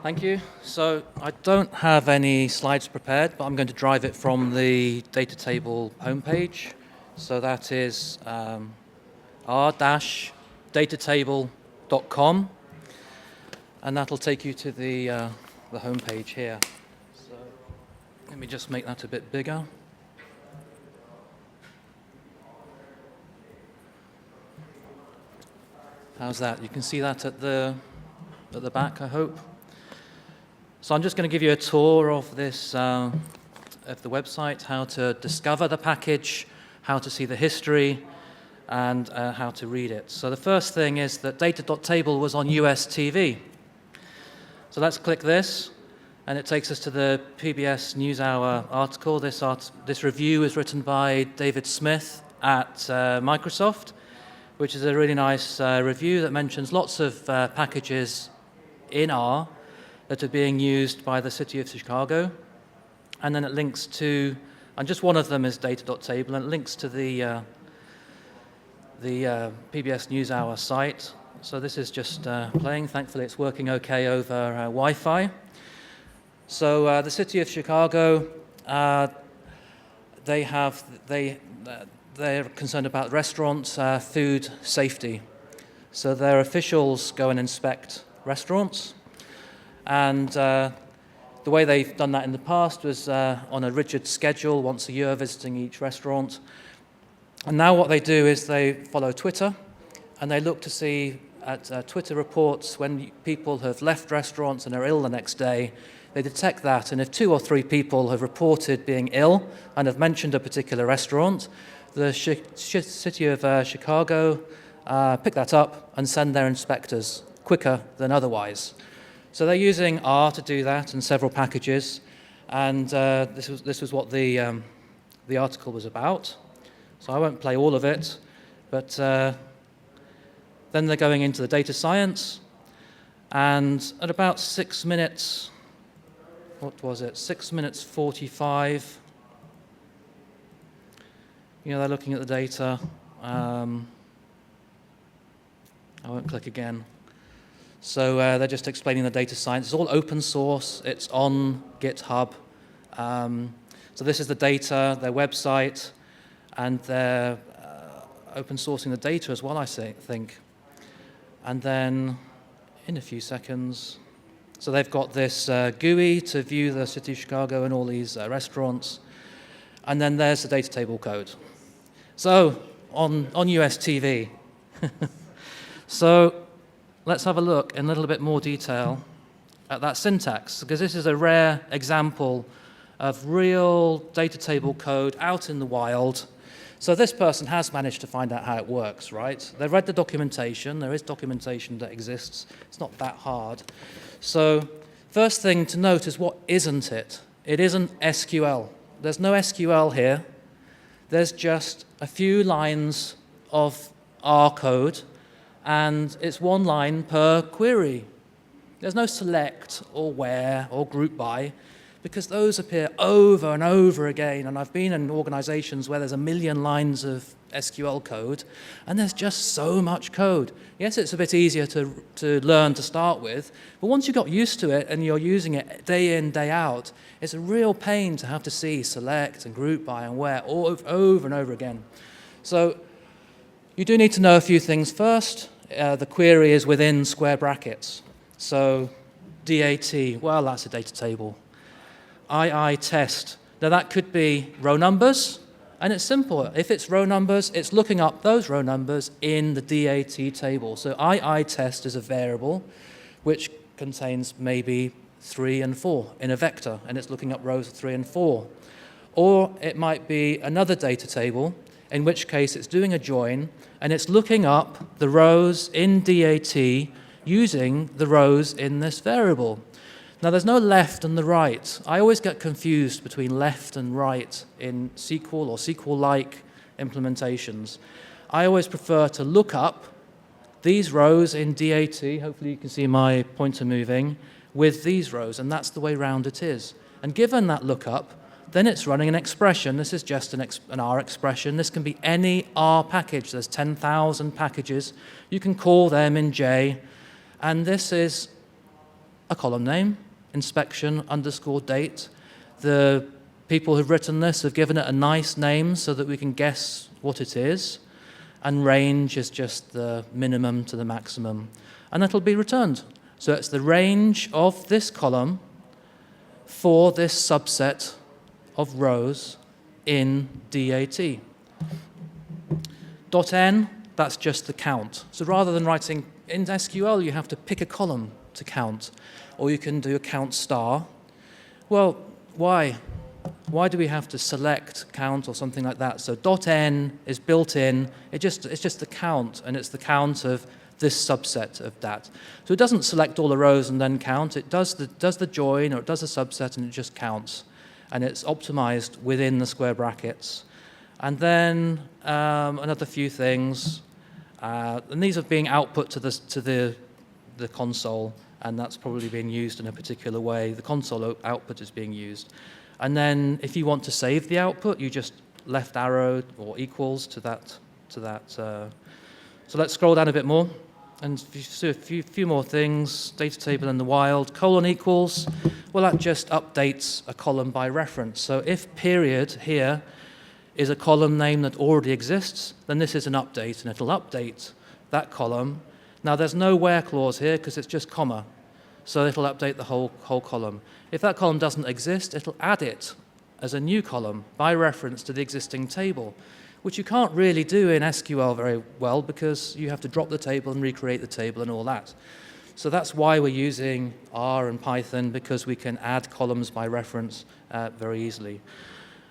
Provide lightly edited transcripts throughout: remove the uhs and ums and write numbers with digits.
Thank you. So I don't have any slides prepared, but I'm going to drive it from the Datatable homepage. So that is r-datatable.com, and that'll take you to the homepage here. So let me just make that a bit bigger. How's that? You can see that at the back, I hope. So I'm just going to give you a tour of this, of the website, how to discover the package, how to see the history, and how to read it. So the first thing is that data.table was on US TV. So let's click this, and it takes us to the PBS NewsHour article. This review is written by David Smith at Microsoft, which is a really nice review that mentions lots of packages in R that are being used by the city of Chicago. And then it links to, and just one of them is data.table, and it links to the PBS NewsHour site. So this is just playing. Thankfully, it's working okay over Wi-Fi. So the city of Chicago, they're concerned about restaurant food safety. So their officials go and inspect restaurants. And the way they've done that in the past was on a rigid schedule, once a year visiting each restaurant. And now what they do is they follow Twitter, and they look to see at Twitter reports when people have left restaurants and are ill the next day. They detect that, and if 2 or 3 people have reported being ill and have mentioned a particular restaurant, the city of Chicago pick that up and send their inspectors quicker than otherwise. So they're using R to do that and several packages, and this was what the article was about. So I won't play all of it, but then they're going into the data science, and at about 6 minutes, what was it, 6 minutes 45, they're looking at the data. I won't click again. So they're just explaining the data science. It's all open source. It's on GitHub. So this is the data, their website, and they're open sourcing the data as well, I think. And then in a few seconds, so they've got this GUI to view the city of Chicago and all these restaurants. And then there's the data table code. So on US TV. So let's have a look in a little bit more detail at that syntax, because this is a rare example of real data table code out in the wild. So this person has managed to find out how it works, right? They've read the documentation. There is documentation that exists. It's not that hard. So first thing to note is, what isn't it? It isn't SQL. There's no SQL here. There's just a few lines of R code, and it's one line per query. There's no select or where or group by, because those appear over and over again, and I've been in organizations where there's a million lines of SQL code, and there's just so much code. Yes, it's a bit easier to learn to start with, but once you've got used to it and you're using it day in, day out, it's a real pain to have to see select and group by and where all over and over again. So you do need to know a few things first. The query is within square brackets. So DAT, well, that's a data table. II test, now that could be row numbers, and it's simple. If it's row numbers, it's looking up those row numbers in the DAT table. So II test is a variable which contains maybe 3 and 4 in a vector, and it's looking up rows 3 and 4. Or it might be another data table, in which case it's doing a join, and it's looking up the rows in DAT using the rows in this variable. Now, there's no left and the right. I always get confused between left and right in SQL or SQL-like implementations. I always prefer to look up these rows in DAT, hopefully you can see my pointer moving, with these rows, and that's the way round it is. And given that lookup, then it's running an expression. This is just an R expression. This can be any R package. There's 10,000 packages. You can call them in J, and this is a column name, inspection underscore date. The people who've written this have given it a nice name so that we can guess what it is. And range is just the minimum to the maximum. And it'll be returned. So it's the range of this column for this subset of rows in DAT. .n, that's just the count. So rather than writing in SQL, you have to pick a column to count, or you can do a count star. Well, why? Why do we have to select count or something like that? So .n is built in. It's just the count, and it's the count of this subset of that. So it doesn't select all the rows and then count. It does the join, or it does a subset, and it just counts. And it's optimized within the square brackets. And then another few things. And these are being output to the console, and that's probably being used in a particular way. The console output is being used. And then if you want to save the output, you just left arrow or equals to that. So let's scroll down a bit more. And see a few more things. Data table in the wild, colon equals. Well, that just updates a column by reference. So if period here is a column name that already exists, then this is an update, and it'll update that column. Now, there's no where clause here because it's just comma. So it'll update the whole column. If that column doesn't exist, it'll add it as a new column by reference to the existing table, which you can't really do in SQL very well because you have to drop the table and recreate the table and all that. So that's why we're using R and Python, because we can add columns by reference very easily.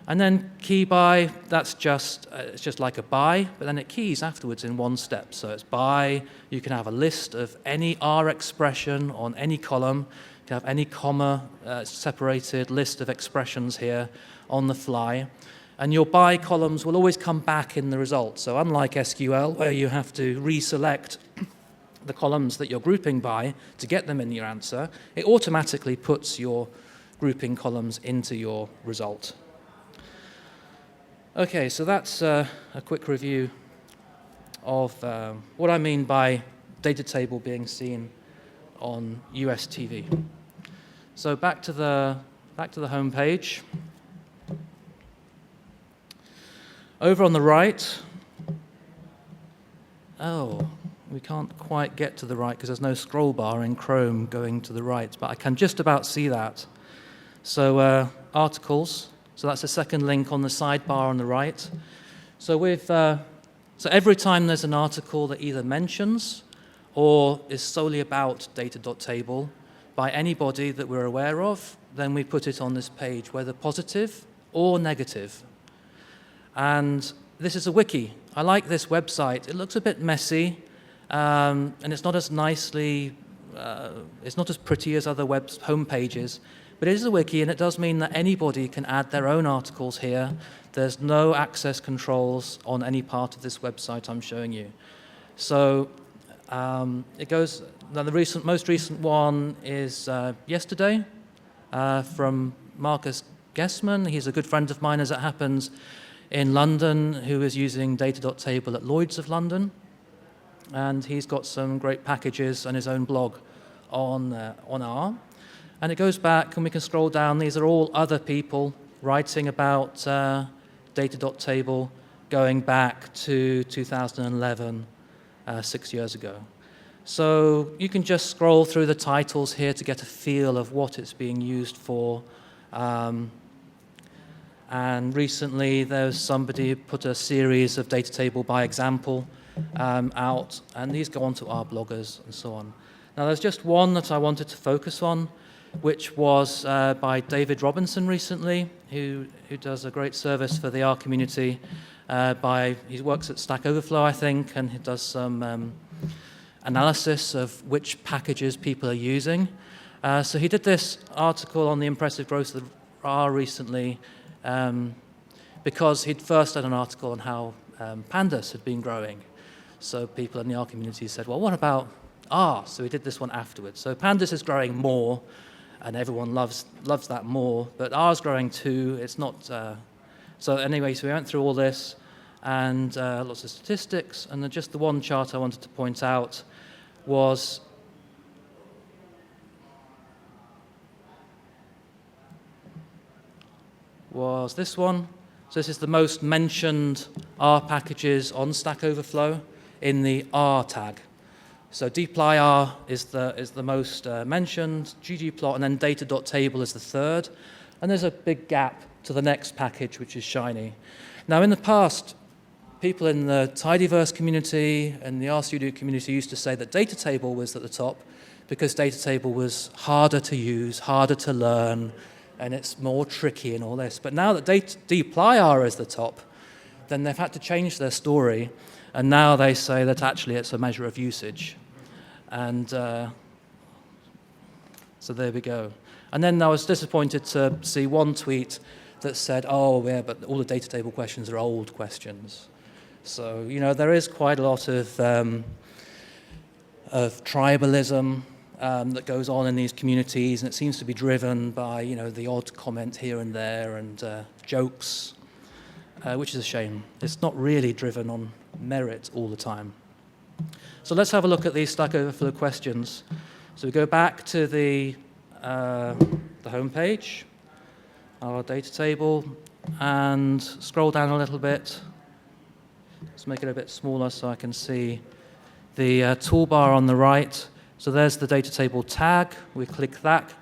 And then key by, that's just it's just like a by, but then it keys afterwards in one step. So it's by, you can have a list of any R expression on any column, you can have any comma separated list of expressions here on the fly. And your by columns will always come back in the result. So unlike SQL, where you have to reselect the columns that you're grouping by to get them in your answer, it automatically puts your grouping columns into your result. Okay, so that's a quick review of what I mean by data table being seen on US TV. So back to the home page. Over on the right, we can't quite get to the right because there's no scroll bar in Chrome going to the right, but I can just about see that. So articles. So that's the second link on the sidebar on the right. So so every time there's an article that either mentions or is solely about data.table by anybody that we're aware of, then we put it on this page, whether positive or negative. And this is a wiki. I like this website. It looks a bit messy, and it's not as nicely, it's not as pretty as other home pages. But it is a wiki, and it does mean that anybody can add their own articles here. There's no access controls on any part of this website I'm showing you. So it goes, now the most recent one is yesterday from Marcus Gessman. He's a good friend of mine, as it happens, in London, who is using data.table at Lloyd's of London. And he's got some great packages and his own blog on R. And it goes back, and we can scroll down. These are all other people writing about data.table going back to 2011, 6 years ago. So you can just scroll through the titles here to get a feel of what it's being used for. And recently, there's somebody who put a series of Datatable by example out, and these go on to our bloggers and so on. Now, there's just one that I wanted to focus on, which was by David Robinson recently, who does a great service for the R community. He works at Stack Overflow, I think, and he does some analysis of which packages people are using. So he did this article on the impressive growth of R recently, because he'd first done an article on how pandas had been growing. So people in the R community said, well, what about R? So he did this one afterwards. So pandas is growing more, and everyone loves that more, but R is growing too. It's not. So anyway, so we went through all this, and lots of statistics, and then just the one chart I wanted to point out was was this one. So this is the most mentioned R packages on Stack Overflow in the R tag. So dplyr is the most mentioned, ggplot, and then data.table is the third. And there's a big gap to the next package, which is Shiny. Now, in the past, people in the tidyverse community and the RStudio community used to say that Datatable was at the top because Datatable was harder to use, harder to learn, and it's more tricky and all this. But now that dplyr is the top, then they've had to change their story, and now they say that actually it's a measure of usage. And so there we go. And then I was disappointed to see one tweet that said, oh, yeah, but all the Datatable questions are old questions. So, there is quite a lot of tribalism that goes on in these communities, and it seems to be driven by, the odd comment here and there and jokes, which is a shame. It's not really driven on merit all the time. So let's have a look at these Stack Overflow questions. So we go back to the home page, our data table, and scroll down a little bit. Let's make it a bit smaller so I can see the toolbar on the right. So there's the data table tag. We click that.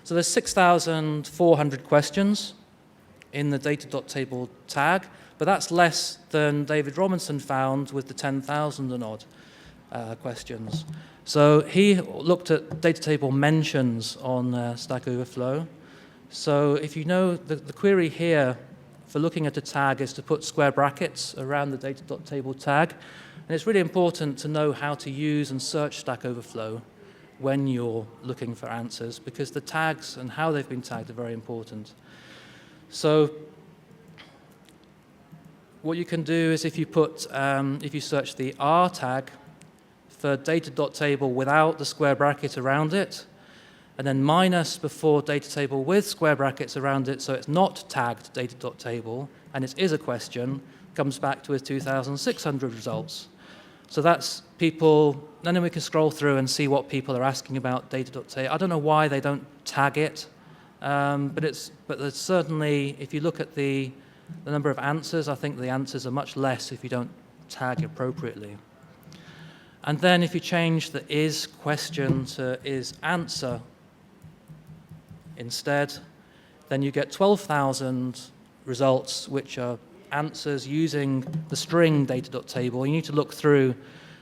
So there's 6,400 questions in the data.table tag, but that's less than David Robinson found with the 10,000 and odd questions. So he looked at data table mentions on Stack Overflow. So if you know, the query here for looking at a tag is to put square brackets around the data.table tag. And it's really important to know how to use and search Stack Overflow when you're looking for answers, because the tags and how they've been tagged are very important. So what you can do is if you search the R tag for data.table without the square bracket around it, and then minus before Datatable with square brackets around it, so it's not tagged data.table, and it is a question, comes back to with 2,600 results. So that's people, and then we can scroll through and see what people are asking about data.table. I don't know why they don't tag it, but there's certainly, if you look at the number of answers, I think the answers are much less if you don't tag appropriately. And then if you change the is question to is answer instead, then you get 12,000 results, which are answers using the string data.table. You need to look through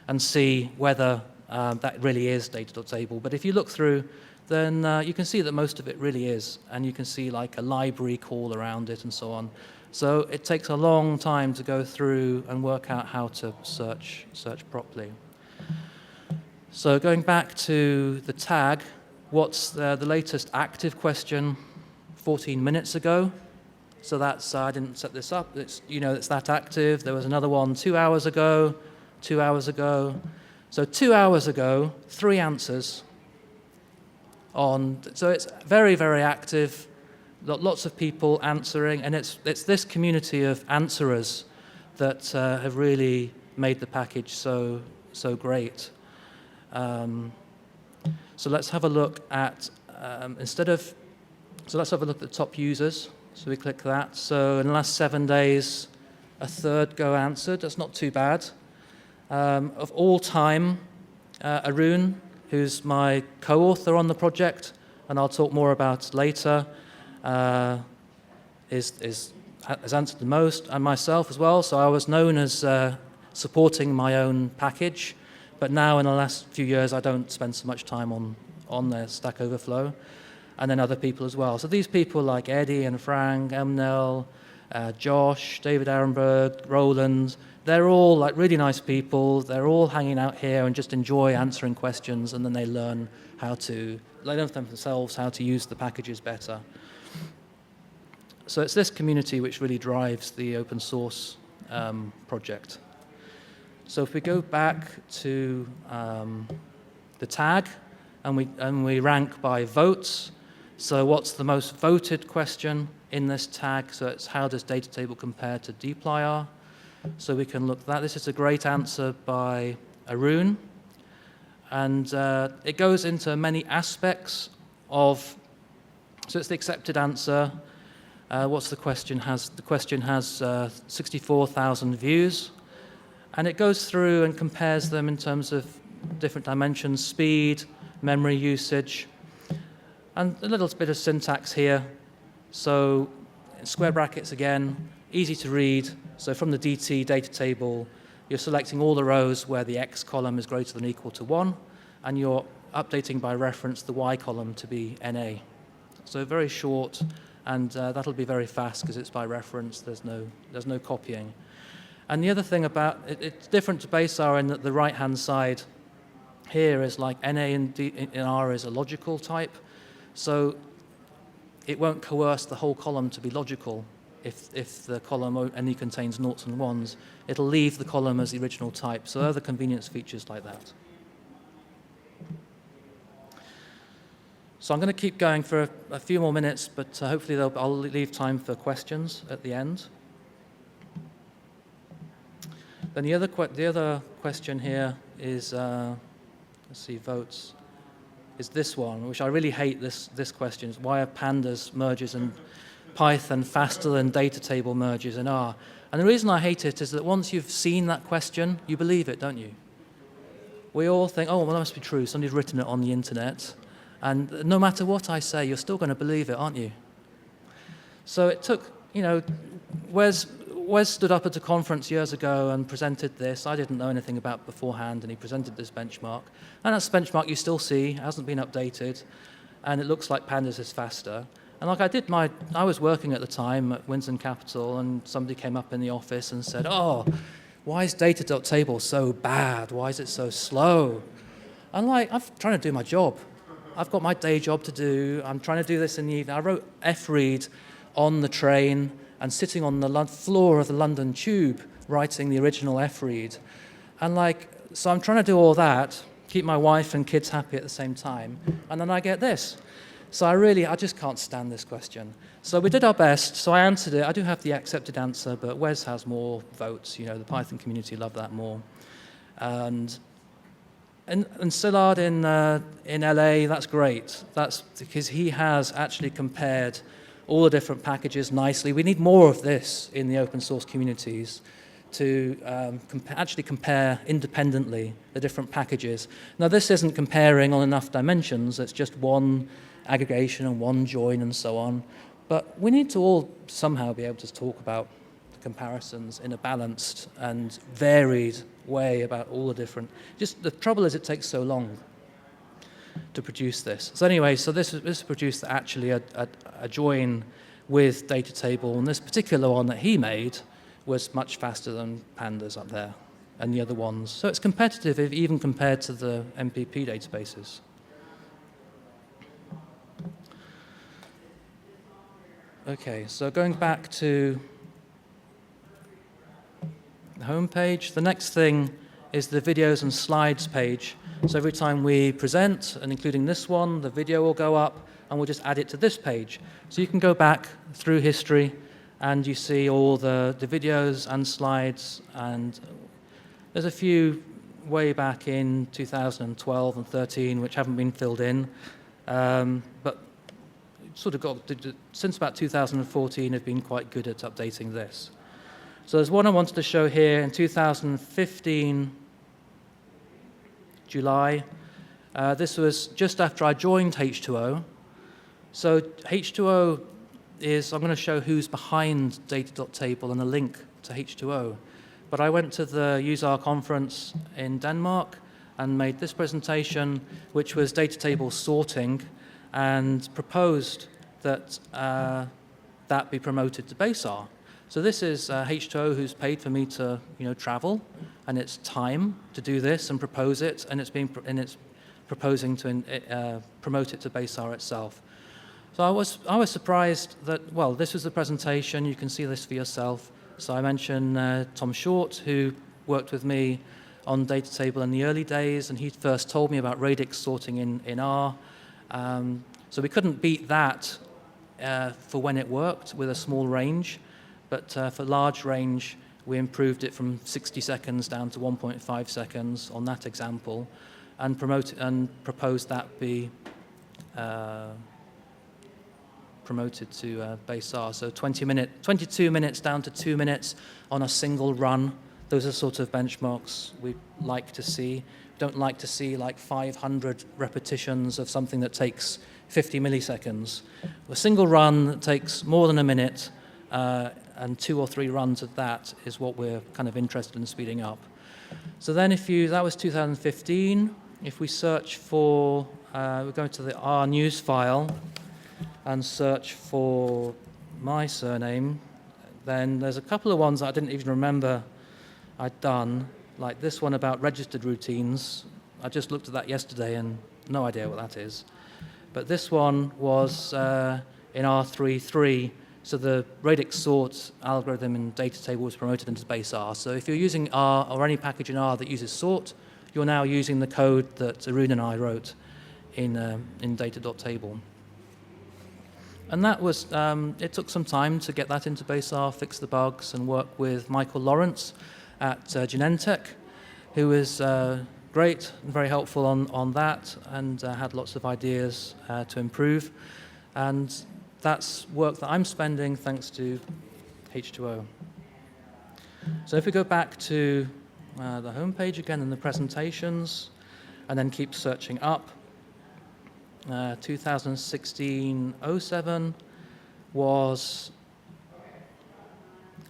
and see whether that really is data.table. But if you look through, then you can see that most of it really is, and you can see like a library call around it and so on. So it takes a long time to go through and work out how to search properly. So going back to the tag, what's the latest active question 14 minutes ago? So that's, I didn't set this up, it's that active. There was another one 2 hours ago, 2 hours ago. So 2 hours ago, 3 answers so it's very, very active, lots of people answering, and it's this community of answerers that have really made the package so great. So let's have a look at, let's have a look at the top users. So we click that. So in the last 7 days, a third go answered. That's not too bad. Of all time, Arun, who's my co-author on the project, and I'll talk more about later, has answered the most, and myself as well. So I was known as supporting my own package, but now in the last few years, I don't spend so much time on the Stack Overflow. And then other people as well. So these people like Eddie and Frank, Emnel, Josh, David Arenberg, Roland, they're all like really nice people. They're all hanging out here and just enjoy answering questions, and then they learn themselves how to use the packages better. So it's this community which really drives the open source project. So if we go back to the tag and we rank by votes, so what's the most voted question in this tag? So it's how does Datatable compare to dplyr? So we can look at that. This is a great answer by Arun. And it goes into many aspects of, so it's the accepted answer. What's the question? The question has 64,000 views, and it goes through and compares them in terms of different dimensions: speed, memory usage, and a little bit of syntax here. So in square brackets again, easy to read. So from the DT data table, you're selecting all the rows where the X column is greater than or equal to 1, and you're updating by reference the Y column to be NA. So very short, and that'll be very fast because it's by reference. There's no copying. And the other thing about it's different to base R in that the right-hand side here is like NA in R is a logical type, so it won't coerce the whole column to be logical. If the column only contains noughts and ones, it'll leave the column as the original type. So other convenience features like that. So I'm going to keep going for a few more minutes, but hopefully I'll leave time for questions at the end. Then the other question here is, let's see, votes, is this one, which I really hate this question. Is why are pandas merges in Python faster than data table merges in R? And the reason I hate it is that once you've seen that question, you believe it, don't you? We all think, oh, well, that must be true. Somebody's written it on the internet. And no matter what I say, you're still going to believe it, aren't you? So it took, Wes stood up at a conference years ago and presented this. I didn't know anything about beforehand, and he presented this benchmark. And that's a benchmark you still see, hasn't been updated, and it looks like pandas is faster. And like I was working at the time at Winton Capital, and somebody came up in the office and said, oh, why is data.table so bad? Why is it so slow? I'm like, I'm trying to do my job. I've got my day job to do. I'm trying to do this in the evening. I wrote Fread on the train and sitting on the floor of the London Tube writing the original Fread. And so I'm trying to do all that, keep my wife and kids happy at the same time, and then I get this. So I just can't stand this question. So we did our best, so I answered it. I do have the accepted answer, but Wes has more votes. The Python community love that more. And Szilard in LA, that's great. That's because he has actually compared all the different packages nicely. We need more of this in the open source communities to actually compare independently the different packages. Now, this isn't comparing on enough dimensions. It's just one aggregation and one join and so on. But we need to all somehow be able to talk about comparisons in a balanced and varied way about all the different. Just the trouble is it takes so long to produce this. So anyway, this produced actually a join with Datatable, and this particular one that he made was much faster than pandas up there and the other ones. So it's competitive even compared to the MPP databases. Okay, so going back to the home page, the next thing is the videos and slides page. So every time we present, and including this one, the video will go up, and we'll just add it to this page. So you can go back through history, and you see all the videos and slides, and there's a few way back in 2012 and 13 which haven't been filled in, but sort of since about 2014 have been quite good at updating this. So there's one I wanted to show here in 2015, July. This was just after I joined H2O. So H2O is, I'm going to show who's behind data.table and a link to H2O. But I went to the USAR conference in Denmark and made this presentation, which was datatable sorting, and proposed that that be promoted to base R. So this is H2O who's paid for me to travel, and it's time to do this and propose it, and it's proposing to promote it to base R itself. So I was surprised that, well, this was the presentation. You can see this for yourself. So I mentioned Tom Short, who worked with me on Datatable in the early days, and he first told me about radix sorting in R. So we couldn't beat that for when it worked with a small range, but for large range, we improved it from 60 seconds down to 1.5 seconds on that example, and proposed that be promoted to base R. So 22 minutes down to 2 minutes on a single run. Those are sort of benchmarks we like to see. We don't like to see like 500 repetitions of something that takes 50 milliseconds. A single run that takes more than a minute and 2 or 3 runs of that is what we're kind of interested in speeding up. So then that was 2015. If we search for, we go to the R news file and search for my surname, then there's a couple of ones that I didn't even remember I'd done, like this one about registered routines. I just looked at that yesterday and no idea what that is. But this one was in R3.3, so the radix sort algorithm in Datatable was promoted into base R. So if you're using R or any package in R that uses sort, you're now using the code that Arun and I wrote in data.table. And that was, it took some time to get that into base R, fix the bugs, and work with Michael Lawrence at Genentech, who was great and very helpful on that, and had lots of ideas to improve. And that's work that I'm spending thanks to H2O. So if we go back to the home page again in the presentations, and then keep searching up, 2016-07 was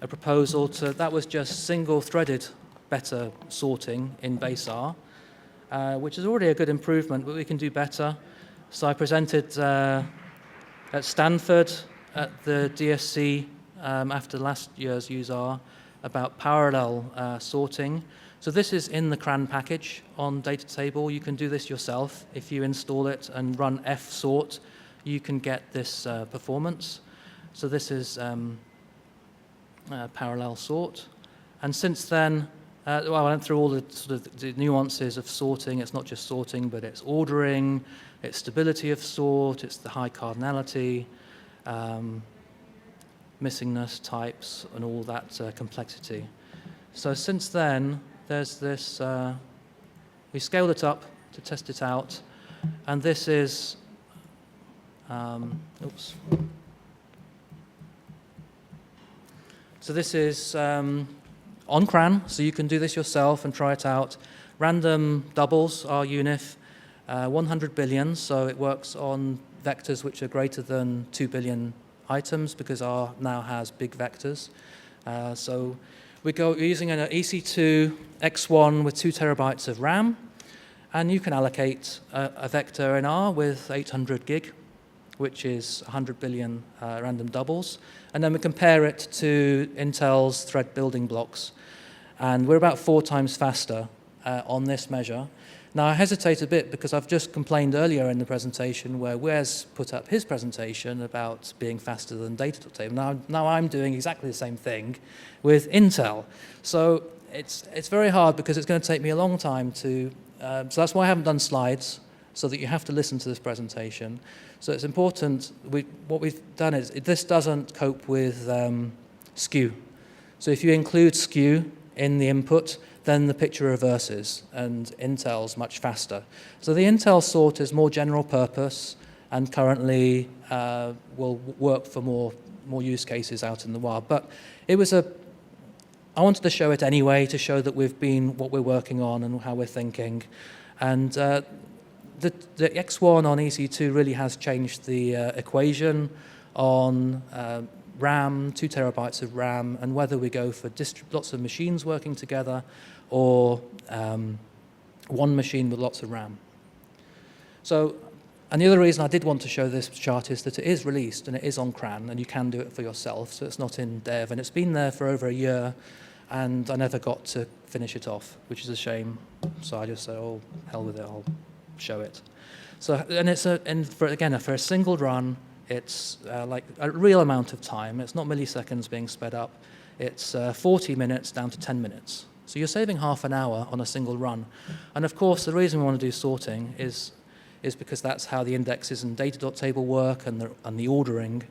a proposal that was just single-threaded better sorting in base R, which is already a good improvement, but we can do better. So I presented at Stanford at the DSC after last year's UseR about parallel sorting. So this is in the CRAN package on Datatable. You can do this yourself. If you install it and run fsort, you can get this performance. So this is parallel sort. And since then, well, I went through all the sort of the nuances of sorting. It's not just sorting, but it's ordering, it's stability of sort, it's the high cardinality, missingness types, and all that complexity. So since then, there's this, we scaled it up to test it out, and this is, oops. So this is on CRAN, so you can do this yourself and try it out. Random doubles are UNIF, 100 billion, so it works on vectors which are greater than 2 billion items, because R now has big vectors. So we're using an EC2 X1 with 2 terabytes of RAM, and you can allocate a vector in R with 800 gig, which is 100 billion random doubles. And then we compare it to Intel's thread building blocks. And we're about 4 times faster on this measure. Now, I hesitate a bit because I've just complained earlier in the presentation where Wes put up his presentation about being faster than data.table. Now I'm doing exactly the same thing with Intel. So it's very hard because it's going to take me a long time to, so that's why I haven't done slides, so that you have to listen to this presentation. So it's important, what we've done is, this doesn't cope with skew. So if you include skew in the input, then the picture reverses, and Intel's much faster. So the Intel sort is more general purpose, and currently will work for more use cases out in the wild. But it was I wanted to show it anyway, to show that what we're working on and how we're thinking. And the X1 on EC2 really has changed the equation on RAM, 2 terabytes of RAM, and whether we go for lots of machines working together or one machine with lots of RAM. So, and the other reason I did want to show this chart is that it is released and it is on CRAN, and you can do it for yourself, so it's not in dev, and it's been there for over a year, and I never got to finish it off, which is a shame. So I just said, oh, hell with it, I'll show it. So, and it's for a single run, it's like a real amount of time. It's not milliseconds being sped up. It's 40 minutes down to 10 minutes. So you're saving half an hour on a single run. And of course, the reason we want to do sorting is because that's how the indexes and data.table work, and the ordering.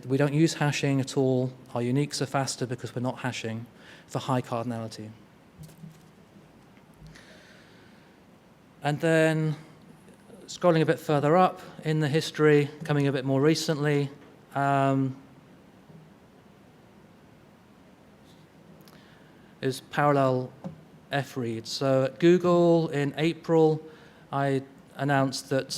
We don't use hashing at all. Our uniques are faster because we're not hashing for high cardinality. And then Scrolling a bit further up in the history, coming a bit more recently, is parallel Fread. So at Google in April, I announced that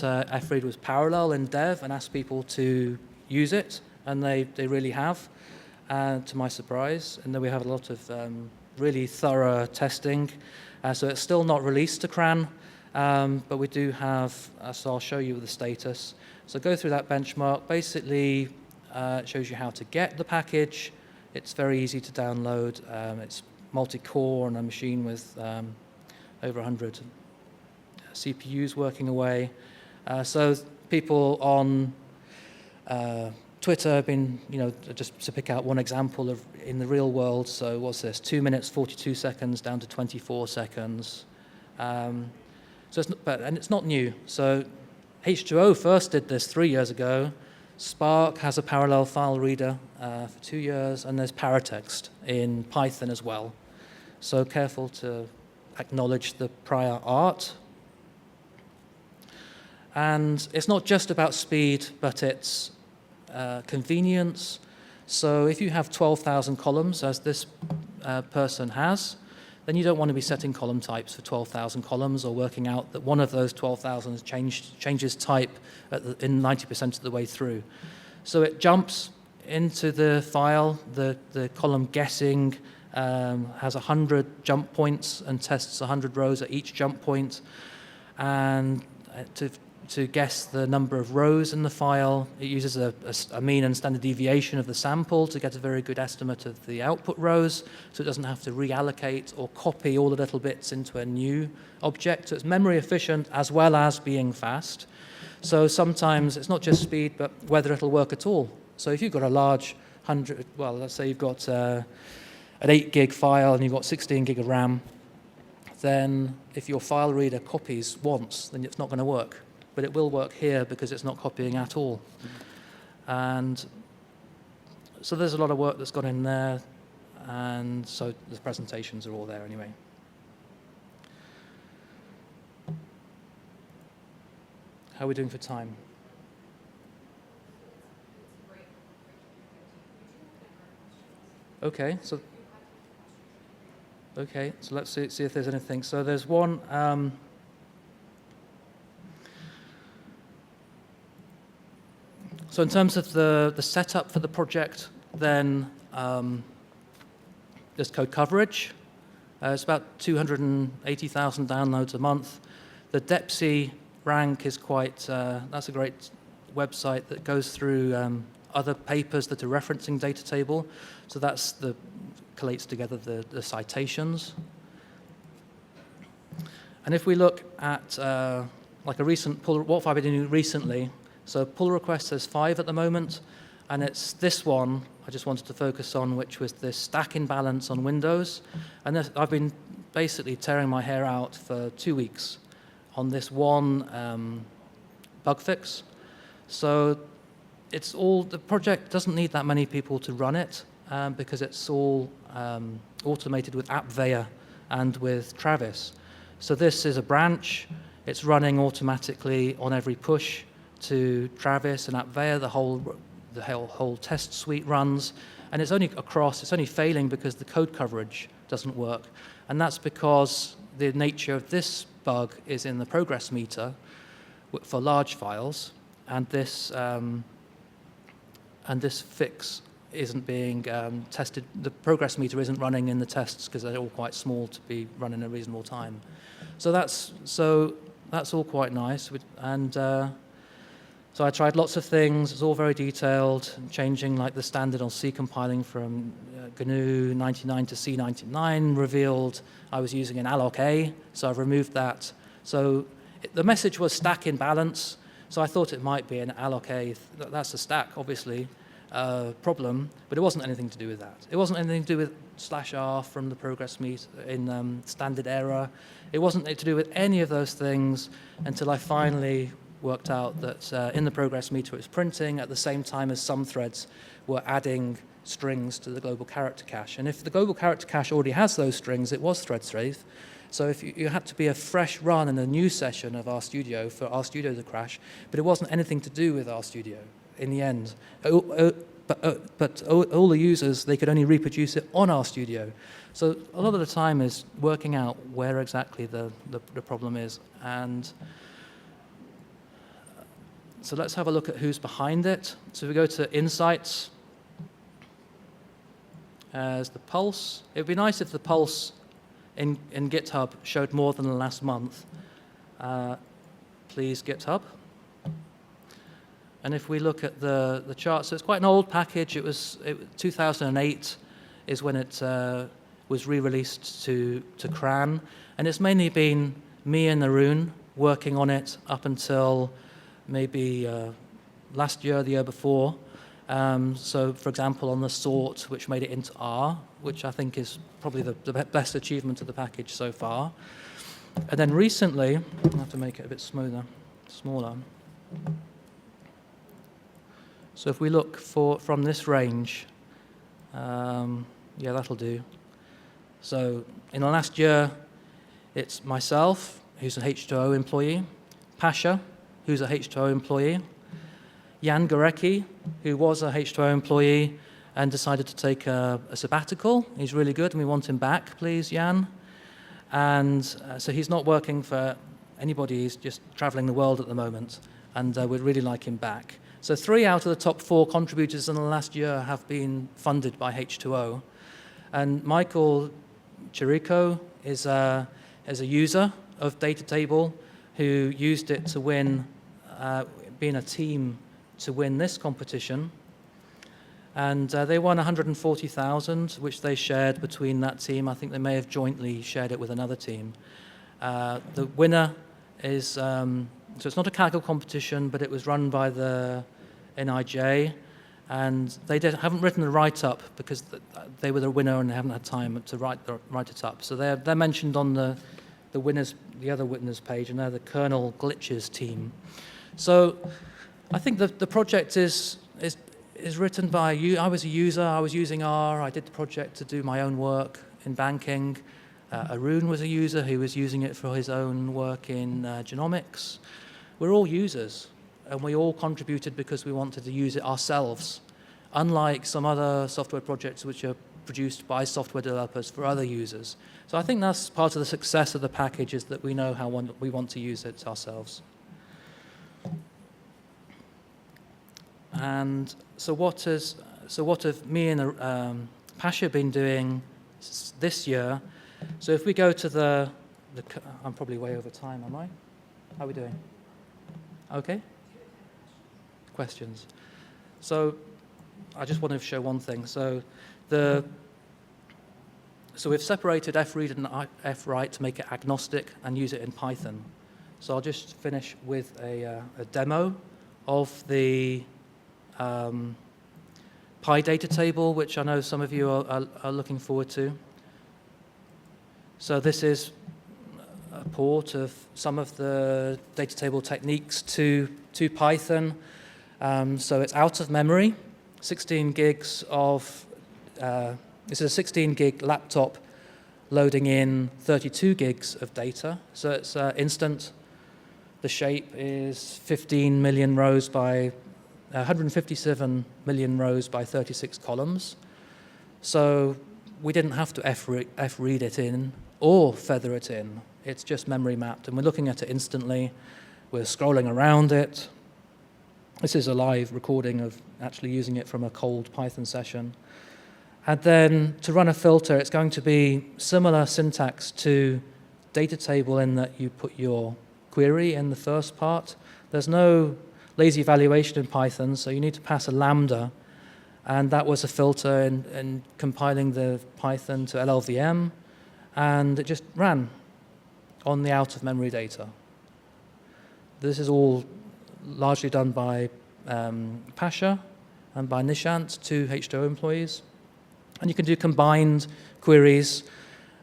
Fread was parallel in dev and asked people to use it, and they really have, to my surprise. And then we have a lot of really thorough testing. So it's still not released to CRAN, but we do have, so I'll show you the status. So go through that benchmark. Basically, it shows you how to get the package. It's very easy to download. It's multi-core on a machine with over 100 CPUs working away. So people on Twitter have been, just to pick out one example of in the real world. So what's this? 2 minutes, 42 seconds down to 24 seconds. So it's not new. So H2O first did this 3 years ago. Spark has a parallel file reader for 2 years, and there's Paratext in Python as well. So careful to acknowledge the prior art. And it's not just about speed, but it's convenience. So if you have 12,000 columns, as this person has, then you don't want to be setting column types for 12,000 columns or working out that one of those 12,000 changes type in 90% of the way through. So it jumps into the file, the column guessing has 100 jump points and tests 100 rows at each jump point. And to guess the number of rows in the file, it uses a mean and standard deviation of the sample to get a very good estimate of the output rows, so it doesn't have to reallocate or copy all the little bits into a new object. So it's memory efficient as well as being fast. So sometimes it's not just speed, but whether it'll work at all. So if you've got a large let's say you've got an 8 gig file and you've got 16 gig of RAM, then if your file reader copies once, then it's not going to work. But it will work here because it's not copying at all. And so there's a lot of work that's gone in there, and so the presentations are all there anyway. How are we doing for time? Okay, so let's see if there's anything. So there's one. So in terms of the setup for the project, then there's code coverage. It's about 280,000 downloads a month. The DEPSI rank is that's a great website that goes through other papers that are referencing Datatable. So collates together the citations. And if we look at like a recent pull, what have I been doing recently? So pull requests, there's 5 at the moment, and it's this one I just wanted to focus on, which was this stack imbalance on Windows. And I've been basically tearing my hair out for 2 weeks on this one bug fix. So the project doesn't need that many people to run it because it's all automated with AppVeyor and with Travis. So this is a branch. It's running automatically on every push to Travis and AppVeyor. The whole test suite runs, and it's only failing because the code coverage doesn't work, and that's because the nature of this bug is in the progress meter for large files, and this fix isn't being tested. The progress meter isn't running in the tests because they're all quite small to be run in a reasonable time. So that's all quite nice, and. So I tried lots of things. It's all very detailed, changing like the standard on C compiling from GNU 99 to C99 revealed I was using an alloc A, so I've removed that. So the message was stack imbalance, so I thought it might be an alloc A. That's a stack, obviously, problem, but it wasn't anything to do with that. It wasn't anything to do with /R from the progress meter in standard error. It wasn't to do with any of those things until I finally worked out that in the progress meter it was printing at the same time as some threads were adding strings to the global character cache. And if the global character cache already has those strings, it was thread safe. So if you had to be a fresh run in a new session of RStudio for RStudio to crash, but it wasn't anything to do with RStudio in the end. But all the users, they could only reproduce it on RStudio. So a lot of the time is working out where exactly the problem is. And so let's have a look at who's behind it. So we go to Insights as the Pulse. It would be nice if the Pulse in GitHub showed more than the last month. Please, GitHub. And if we look at the chart, so it's quite an old package. 2008 is when it was re-released to CRAN. And it's mainly been me and Arun working on it up until maybe last year, the year before. So, for example, on the sort, which made it into R, which I think is probably the best achievement of the package so far. And then recently, I'll have to make it a bit smaller. So if we look from this range, yeah, that'll do. So in the last year, it's myself, who's an H2O employee, Pasha, who's a H2O employee, Jan Gorecki, who was a H2O employee and decided to take a sabbatical. He's really good, and we want him back, please, Jan. And so he's not working for anybody. He's just traveling the world at the moment, and we'd really like him back. So 3 out of the top 4 contributors in the last year have been funded by H2O. And Michael Chirico is a user of Datatable who used it to win, being a team to win this competition. And they won 140,000, which they shared between that team. I think they may have jointly shared it with another team. The winner is, so it's not a Kaggle competition, but it was run by the NIJ. And they haven't written the write-up because they were the winner and they haven't had time to write it up. So they're mentioned on the other winners page, and they're the Kernel Glitches team. So I think the project is written by you. I was a user. I was using R. I did the project to do my own work in banking. Arun was a user who was using it for his own work in genomics. We're all users, and we all contributed because we wanted to use it ourselves, unlike some other software projects which are produced by software developers for other users. So I think that's part of the success of the package, is that we know how we want to use it ourselves. And so what have me and Pasha been doing this year? So if we go to I'm probably way over time, am I? How are we doing? Okay. Questions. So I just want to show one thing. So we've separated fread and fwrite to make it agnostic and use it in Python. So I'll just finish with a demo of the Datatable, which I know some of you are looking forward to. So this is a port of some of the Datatable techniques to Python. So it's out of memory, 16 gigs of, this is a 16 gig laptop loading in 32 gigs of data. So it's instant. The shape is 15 million rows by 157 million rows by 36 columns. So we didn't have to fread it in or feather it in. It's just memory mapped, and we're looking at it instantly. We're scrolling around it. This is a live recording of actually using it from a cold Python session. And then to run a filter, it's going to be similar syntax to Datatable in that you put your query in the first part. There's no lazy evaluation in Python, so you need to pass a lambda, and that was a filter in compiling the Python to LLVM, and it just ran on the out-of-memory data. This is all largely done by Pasha and by Nishant, 2 H2O employees. And you can do combined queries,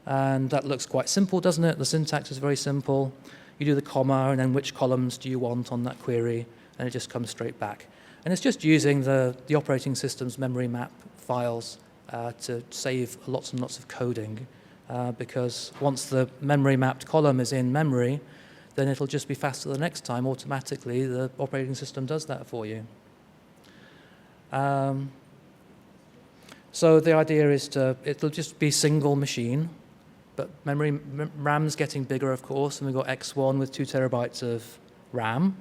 and that looks quite simple, doesn't it? The syntax is very simple. You do the comma, and then which columns do you want on that query, and it just comes straight back. And it's just using the operating system's memory map files to save lots and lots of coding because once the memory mapped column is in memory, then it'll just be faster the next time. Automatically, the operating system does that for you. So the idea is it'll just be single machine, but RAM's getting bigger, of course, and we've got X1 with 2 terabytes of RAM.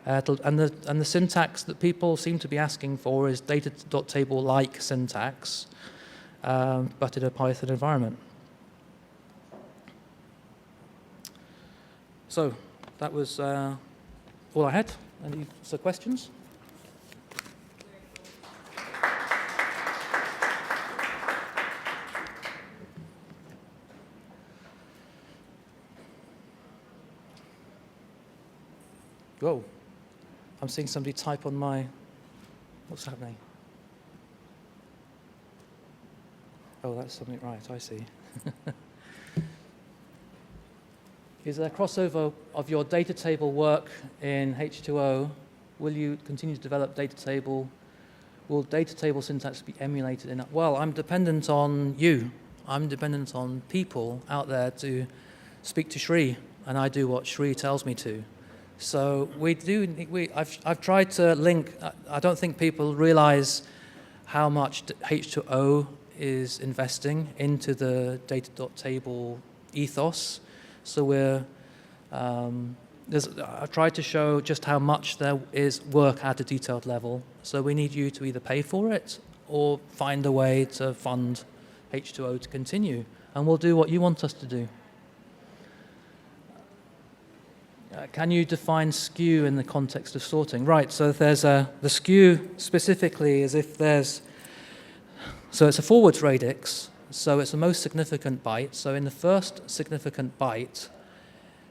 And the syntax that people seem to be asking for is data.table-like syntax, but in a Python environment. So that was all I had. Any questions? Whoa, I'm seeing somebody type on my, what's happening? Oh, that's something right, I see. Is there a crossover of your data table work in H2O? Will you continue to develop data table? Will data table syntax be emulated in? Well, I'm dependent on you. I'm dependent on people out there to speak to Shri, and I do what Shri tells me to. So I've tried to link. I don't think people realize how much H2O is investing into the data.table ethos. So I've tried to show just how much there is work at a detailed level. So we need you to either pay for it or find a way to fund H2O to continue. And we'll do what you want us to do. Can you define skew in the context of sorting? Right, so if there's the skew specifically is if there's, so it's a forwards radix, so it's the most significant byte. So in the first significant byte,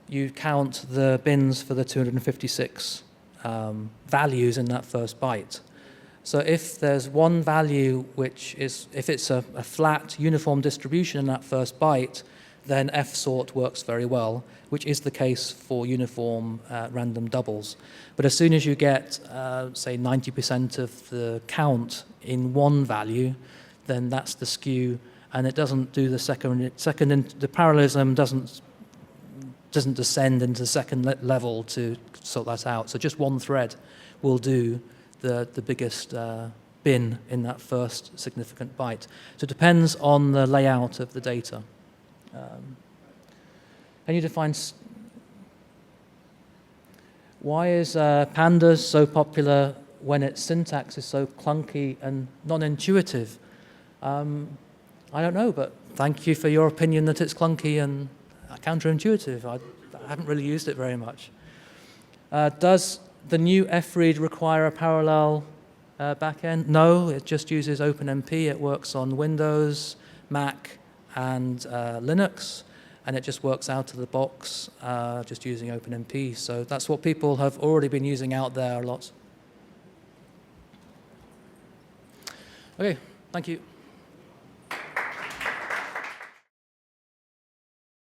you count the bins for the 256 values in that first byte. So if there's one value which is, if it's a flat uniform distribution in that first byte, then F-sort works very well, which is the case for uniform random doubles. But as soon as you get, say, 90% of the count in one value, then that's the skew, and it doesn't do the the parallelism doesn't descend into the second level to sort that out. So just one thread will do the biggest bin in that first significant byte. So it depends on the layout of the data. Can you define why is pandas so popular when its syntax is so clunky and non-intuitive? I don't know, but thank you for your opinion that it's clunky and counterintuitive. I haven't really used it very much. Does the new Fread require a parallel backend? No, it just uses OpenMP. It works on Windows, Mac, and Linux, and it just works out of the box just using OpenMP. So that's what people have already been using out there a lot. Okay, thank you.